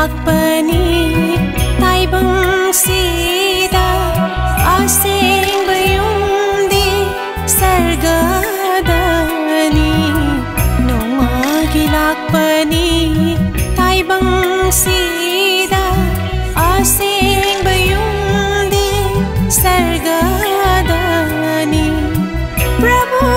lakpani taibang sida asing bayundi sargadani nomagi lakpani taibang sida asing bayundi sargadani Prabhu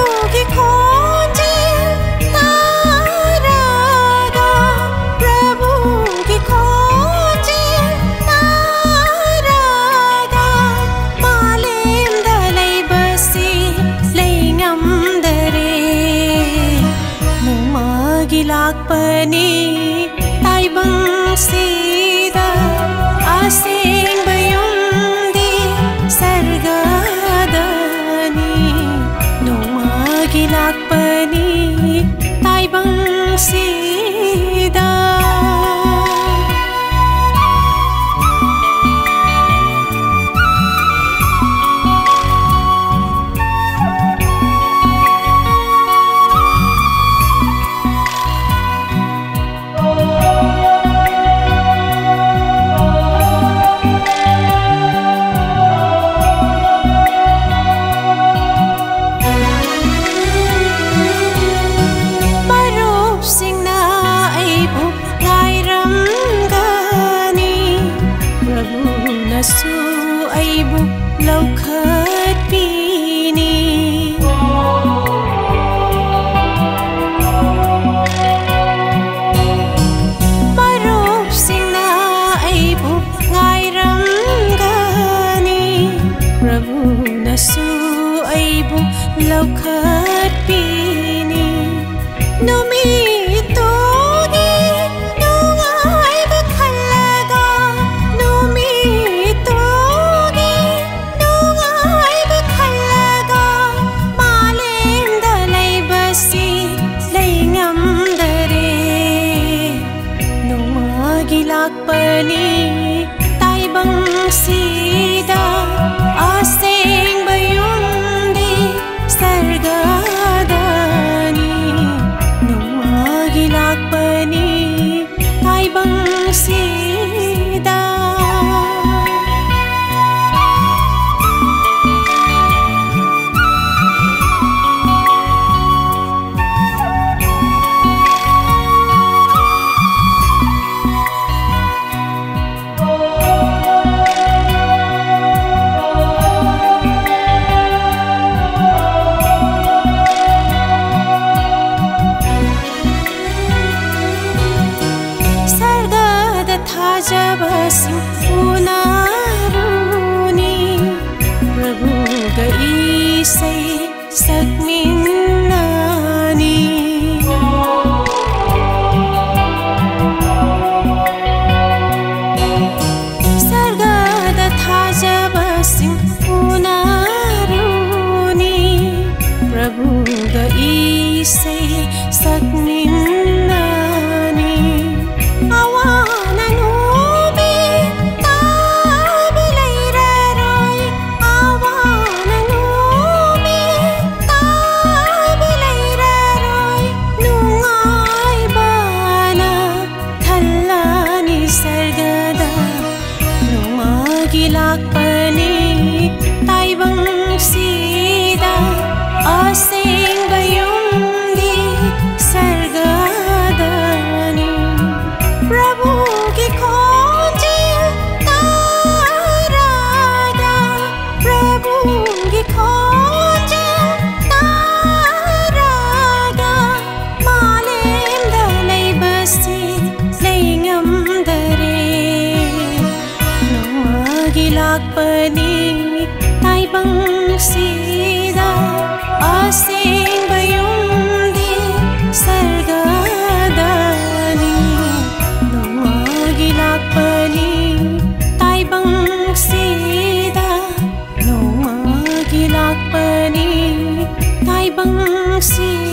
ki lakpani taibang sida asing bayundi sargadani nomagi lakpani taibang sida su aibu laukhat pini marup singna aibu ngairam gani Prabhu na su aibu laukhat pini numi lakpani taibang sida asing bayundi sargadani nomagi lakpani taibang sida जब पुनारुनी प्रभु गई से सकमिन्नानी सरगद था जब पुनारुनी प्रभु गई से सकमिन्नानी lakpani taibang sida asing bayundi sargadani Prabhu ki khojil tarada Prabhu ki khojil tarada malem dalai basi leingam dare lakpani taibang sida asing bayundi sargadani nomagi lakpani taibang sida nomagi lakpani taibang sida